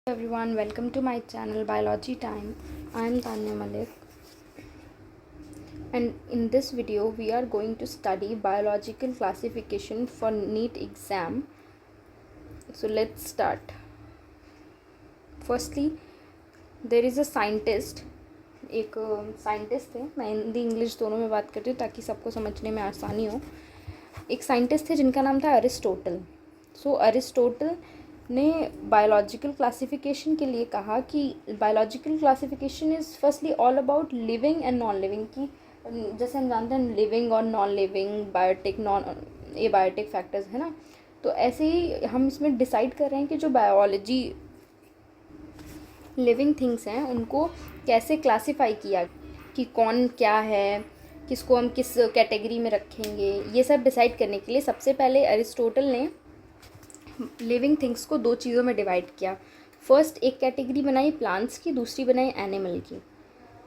Everyone, welcome to my channel Biology Time. I am Tanya Malik, and in this video we are going to study biological classification for NEET exam. So let's start. Firstly, there is a scientist. एक scientist थे, मैं Hindi English दोनों में बात करती हूँ ताकि सबको समझने में आसानी हो. एक साइंटिस्ट थे जिनका नाम था अरिस्टोटल. सो अरिस्टोटल ने बायोलॉजिकल क्लासिफिकेशन के लिए कहा कि biological classification is firstly all about living and non living. की जैसे हम जानते हैं लिविंग और नॉन लिविंग, बायोटिक, नॉन ये बायोटिक फैक्टर्स है ना. तो ऐसे ही हम इसमें डिसाइड कर रहे हैं कि जो बायोलॉजी लिविंग थिंग्स हैं उनको कैसे क्लासिफाई किया, कि कौन क्या है, किसको हम किस कैटेगरी में रखेंगे. ये सब डिसाइड करने के लिए सबसे पहले अरिस्टोटल ने लिविंग थिंग्स को दो चीज़ों में डिवाइड किया. फर्स्ट एक कैटेगरी बनाई प्लांट्स की, दूसरी बनाई एनिमल की.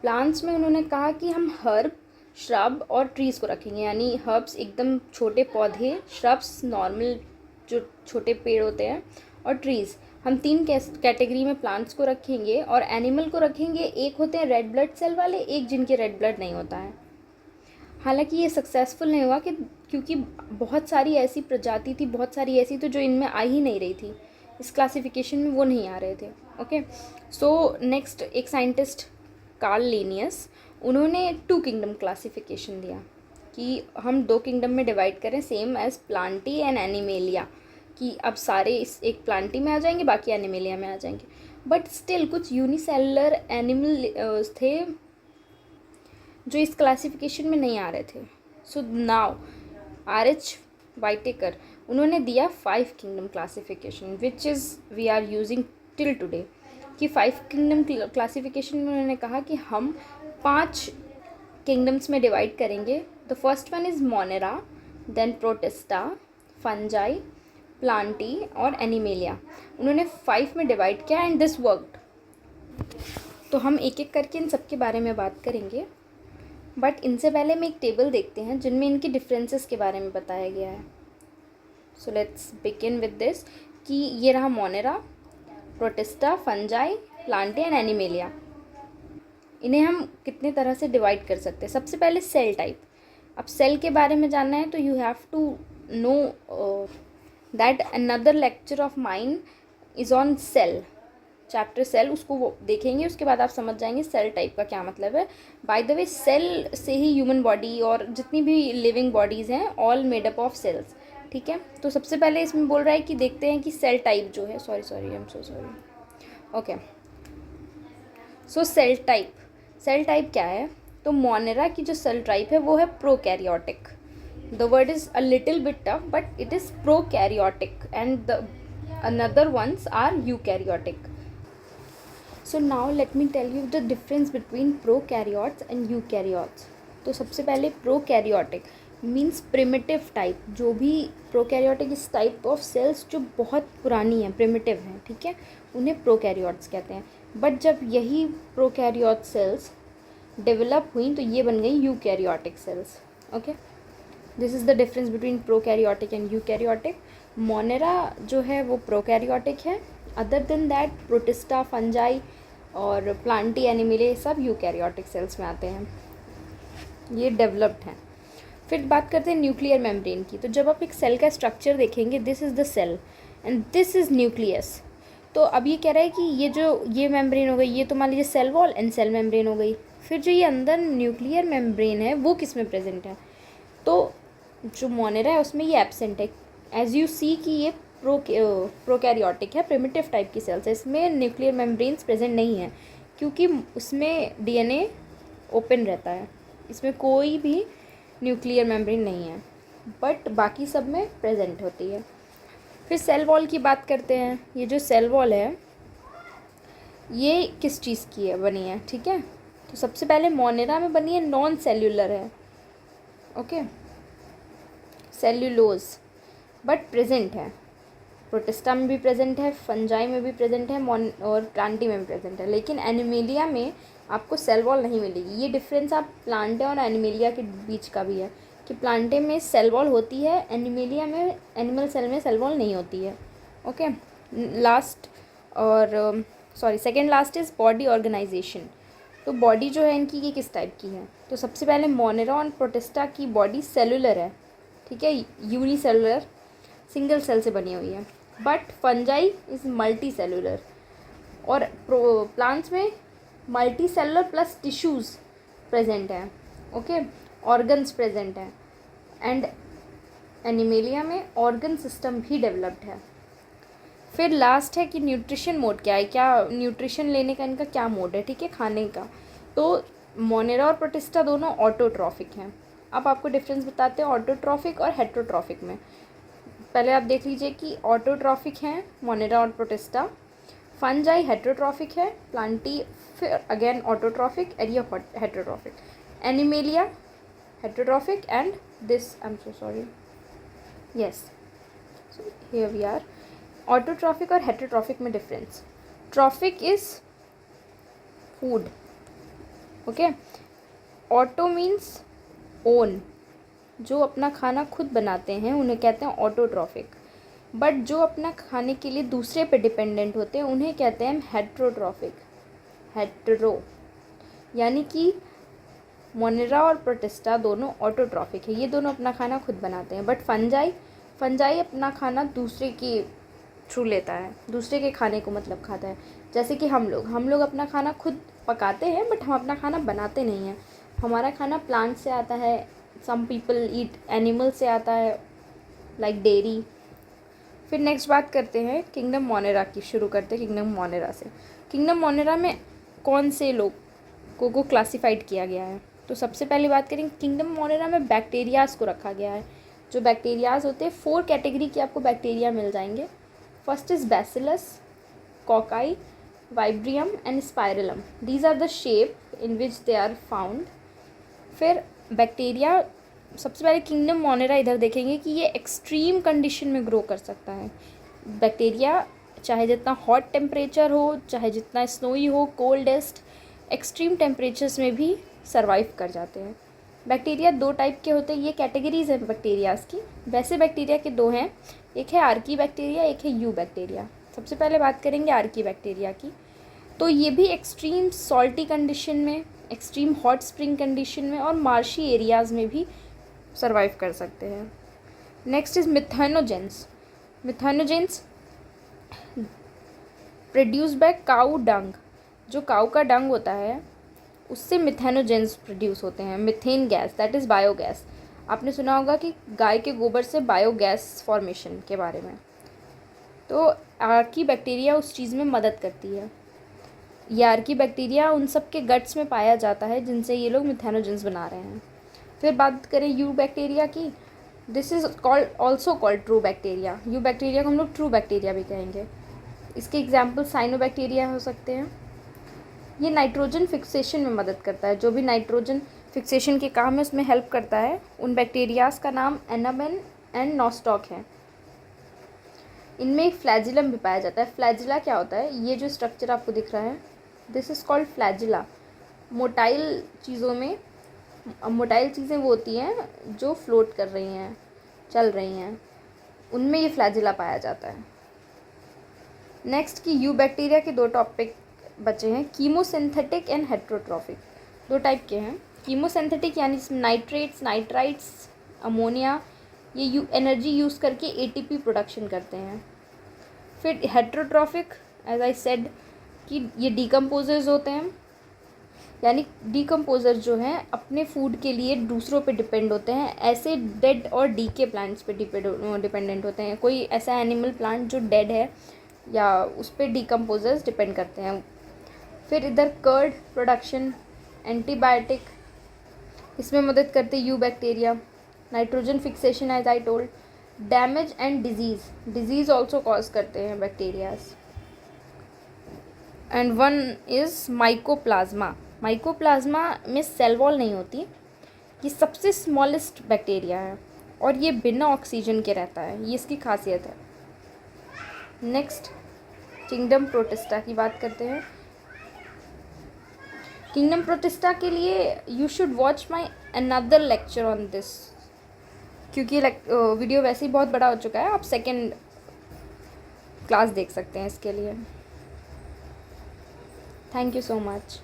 प्लांट्स में उन्होंने कहा कि हम हर्ब, श्रब और ट्रीज़ को रखेंगे. यानी हर्ब्स एकदम छोटे पौधे, श्रब्स नॉर्मल जो छोटे पेड़ होते हैं, और ट्रीज़ हम तीन कैटेगरी में प्लांट्स को रखेंगे. और एनिमल को रखेंगे, एक होते हैं रेड ब्लड सेल वाले, एक जिनके रेड ब्लड नहीं होता है. हालांकि ये सक्सेसफुल नहीं हुआ क्योंकि बहुत सारी ऐसी प्रजाति थी, बहुत सारी ऐसी तो जो इनमें आ ही नहीं रही थी, इस क्लासिफिकेशन में वो नहीं आ रहे थे. ओके, सो नेक्स्ट एक साइंटिस्ट कार्ल लिनियस, उन्होंने टू किंगडम क्लासिफिकेशन दिया कि हम दो किंगडम में डिवाइड करें, same as Plantae and Animalia, कि अब सारे इस एक प्लांटी में आ जाएंगे, बाकी एनिमेलिया में आ जाएंगे. बट स्टिल कुछ यूनिसेलुलर एनिमल थे जो इस क्लासिफिकेशन में नहीं आ रहे थे. So now R.H. वाइटेकर, उन्होंने दिया 5 kingdom classification which is we are using till today. कि 5 किंगडम क्लासिफिकेशन में उन्होंने कहा कि हम 5 किंगडम्स में डिवाइड करेंगे. The first one is Monera, then Protista, Fungi, Plantae और एनिमेलिया. उन्होंने 5 में डिवाइड किया एंड दिस वर्कड. तो हम एक एक करके इन सब के बारे में बात करेंगे, बट इनसे पहले हम एक टेबल देखते हैं जिनमें इनकी डिफरेंसेस के बारे में बताया गया है. So let's begin with this कि ये रहा Monera, protista, Fungi, Plantae and animalia. इन्हें हम कितने तरह से डिवाइड कर सकते हैं. सबसे पहले सेल टाइप. अब सेल के बारे में जानना है तो you have to know that another lecture of mine is on cell, chapter cell, उसको वो देखेंगे. उसके बाद आप समझ जाएंगे सेल टाइप का क्या मतलब है. बाय द वे सेल से ही ह्यूमन बॉडी और जितनी भी लिविंग बॉडीज़ हैं all made up of cells. ठीक है, तो सबसे पहले इसमें बोल रहा है कि देखते हैं कि सेल टाइप जो है, sorry I am so sorry. Okay, so cell type क्या है. तो मोनेरा की जो सेल टाइप है वो है prokaryotic. The word is a little bit tough but it is prokaryotic and the another ones are eukaryotic. So now let me tell you the difference between prokaryotes and eukaryotes. तो सबसे पहले prokaryotic means primitive type. जो भी prokaryotic इस type of sales जो बहुत पुरानी हैं, प्रिमिटिव हैं, ठीक है, उन्हें प्रोकैरियोट्स कहते हैं. बट जब यही प्रोकैरियोट सेल्स डेवलप हुई तो ये बन गई eukaryotic cells. Okay, this is the difference between prokaryotic and eukaryotic. Monera जो है वो प्रोकैरियोटिक है. Other than that protista, fungi और प्लांटी, एनिमेलिया सब यूकैरियोटिक सेल्स में आते हैं, ये डेवलप्ड हैं. फिर बात करते हैं न्यूक्लियर मेम्ब्रेन की. तो जब आप एक सेल का स्ट्रक्चर देखेंगे, this is the cell and this is nucleus. तो अब ये कह रहा है कि ये मेम्ब्रेन हो गई, ये तो मान लीजिए cell wall and cell membrane हो गई. फिर जो ये अंदर न्यूक्लियर मेम्ब्रेन है वो किस में प्रेजेंट है. तो जो मोनेरा है उसमें ये एब्सेंट है. एज यू सी कि ये प्रोकैरियोटिक है, प्रिमिटिव टाइप की सेल्स है, इसमें न्यूक्लियर मेम्ब्रेन्स प्रेजेंट नहीं है क्योंकि उसमें डीएनए ओपन रहता है, इसमें कोई भी न्यूक्लियर मेम्ब्रेन नहीं है, बट बाकी सब में प्रेजेंट होती है. फिर सेल वॉल की बात करते हैं. ये जो सेल वॉल है ये किस चीज़ की है, बनी है, ठीक है. तो सबसे पहले मोनेरा में बनी है, नॉन सेल्यूलर है. ओके, सेल्यूलोज, बट प्रेजेंट है. प्रोटिस्टा में भी प्रेजेंट है, फंजाई में भी प्रेजेंट है, और प्लांटी में भी प्रेजेंट है. लेकिन एनिमेलिया में आपको सेल वॉल नहीं मिलेगी. ये डिफरेंस आप प्लांटे और एनिमेलिया के बीच का भी है कि प्लांटे में सेल वॉल होती है, एनिमेलिया में, एनिमल सेल में सेल वॉल नहीं होती है. ओके, लास्ट और sorry second last is body organisation. तो बॉडी जो है इनकी ये किस टाइप की है, तो सबसे पहले मोनेरा और प्रोटिस्टा की बॉडी सेलुलर है, ठीक है, यूनिसेलुलर सिंगल सेल से बनी हुई है। But fungi is multi cellular, और प्लांट्स में multi cellular plus tissues present हैं, ओके, ऑर्गन्स प्रेजेंट हैं। एंड एनिमेलिया में ऑर्गन सिस्टम भी डेवलप्ड है। फिर लास्ट है कि न्यूट्रिशन मोड क्या है, क्या न्यूट्रिशन लेने का इनका क्या मोड है, ठीक है, खाने का। तो मोनेरा और प्रोटिस्टा दोनों ऑटोट्रॉफिक हैं। अब आपको डिफरेंस बताते हैं ऑटोट्रॉफिक और हेट्रोट्रॉफिक में। पहले आप देख लीजिए कि ऑटोट्रॉफिक हैं मोनेरा और प्रोटिस्टा, फंजाई हेट्रोट्रॉफिक है, प्लांटी फिर अगेन ऑटोट्रॉफिक एंड ये heterotrophic, Animalia heterotrophic and this I am so sorry yes, so here we are. Autotrophic और हेट्रोट्रॉफिक में difference, trophic is food, okay, auto means own, जो अपना खाना खुद बनाते हैं उन्हें कहते हैं ऑटोट्रॉफिक। बट जो अपना खाने के लिए दूसरे पे डिपेंडेंट होते हैं उन्हें कहते हैं हेट्रोट्रॉफिक। हेट्रो यानी कि मोनेरा और प्रोटिस्टा दोनों ऑटोट्रॉफिक है, ये दोनों अपना खाना खुद बनाते हैं। बट फंजाई अपना खाना दूसरे के थ्रू लेता है, दूसरे के खाने को मतलब खाता है। जैसे कि हम लोग अपना खाना खुद पकाते हैं बट हम अपना खाना बनाते नहीं हैं। हमारा खाना प्लांट से आता है, सम पीपल ईट एनिमल से आता है लाइक डेयरी। फिर नेक्स्ट बात करते हैं किंगडम मोनेरा की, शुरू करते हैं किंगडम मोनेरा से। किंगडम मोनेरा में कौन से लोगों को क्लासिफाइड किया गया है, तो सबसे पहले बात करें किंगडम मोनेरा में बैक्टीरियाज को रखा गया है। जो बैक्टीरियाज होते हैं 4 कैटेगरी के आपको बैक्टीरिया मिल जाएंगे। First is bacillus, cocci, vibrio and spirillum, these are the shape in which they are found. फिर बैक्टीरिया सबसे पहले किंगडम मोनेरा इधर देखेंगे कि ये एक्सट्रीम कंडीशन में ग्रो कर सकता है। बैक्टीरिया चाहे जितना हॉट टेम्परेचर हो, चाहे जितना स्नोई हो, कोल्डेस्ट, एक्सट्रीम टेम्परेचर्स में भी सर्वाइव कर जाते हैं। बैक्टीरिया 2 टाइप के होते हैं, ये कैटेगरीज हैं बैक्टीरियाज की। वैसे बैक्टीरिया के 2 हैं, एक है आर्की बैक्टीरिया, एक है यू बैक्टीरिया। सबसे पहले बात करेंगे आर्की बैक्टीरिया की। तो ये भी एक्सट्रीम सॉल्टी कंडीशन में, एक्सट्रीम हॉट स्प्रिंग कंडीशन में और मार्शी एरियाज़ में भी सर्वाइव कर सकते हैं। Next is methanogens. Methanogens produce by cow dung, जो काऊ का डंग होता है उससे मिथेनोजेंस प्रोड्यूस होते हैं। Methane gas that is biogas. आपने सुना होगा कि गाय के गोबर से बायोगैस फॉर्मेशन के बारे में। तो आर्की बैक्टीरिया उस चीज़ में मदद करती है। ये आर्की बैक्टीरिया उन सब के गट्स में पाया जाता है जिनसे ये लोग मिथेनोजेंस बना रहे हैं। फिर बात करें यू बैक्टीरिया की, this is called also called true bacteria. You bacteria को हम लोग ट्रू बैक्टीरिया भी कहेंगे। इसके एग्जाम्पल साइनोबैक्टीरिया हो सकते हैं। ये नाइट्रोजन फिक्सेशन में मदद करता है, जो भी नाइट्रोजन फिक्सेशन के काम है उसमें हेल्प करता है। उन बैक्टीरियाज का नाम एनाबेन एंड नॉस्टॉक है। इनमें फ्लैजिलम भी पाया जाता है। फ्लैजिला क्या होता है, ये जो स्ट्रक्चर आपको दिख रहा है this is called flagella. Motile चीज़ों में, मोटाइल चीज़ें वो होती हैं जो फ्लोट कर रही हैं, चल रही हैं, उनमें ये फ्लैजिला पाया जाता है। नेक्स्ट की यू बैक्टीरिया के 2 टॉपिक बचे हैं, कीमोसिंथेटिक एंड हेट्रोट्रॉफिक। 2 टाइप के हैं। कीमोसिंथेटिक यानी नाइट्रेट्स, नाइट्राइट्स, अमोनिया, ये एनर्जी यूज़ करके एटीपी प्रोडक्शन करते हैं। फिर हेट्रोट्रॉफिक एज आई सेड कि ये डिकम्पोजर्स होते हैं, यानी डिकम्पोजर जो हैं अपने फूड के लिए दूसरों पे डिपेंड होते हैं। ऐसे डेड और डीके प्लांट्स पे डिपेंडेंट होते हैं। कोई ऐसा एनिमल प्लांट जो डेड है या उस पर डिकम्पोजर्स डिपेंड करते हैं। फिर इधर कर्ड प्रोडक्शन, एंटीबायोटिक, इसमें मदद करते यू bacteria. Nitrogen fixation as I told, damage and disease also cause करते हैं bacterias. And one is Mycoplasma. Mycoplasma में सेल वॉल नहीं होती, ये सबसे स्मॉलेस्ट बैक्टीरिया है और ये बिना ऑक्सीजन के रहता है, ये इसकी खासियत है। नेक्स्ट किंगडम प्रोटिस्टा की बात करते हैं। किंगडम प्रोटिस्टा के लिए you should watch my another lecture on this, क्योंकि वीडियो वैसे ही बहुत बड़ा हो चुका है, आप सेकेंड क्लास देख सकते हैं इसके लिए। Thank you so much.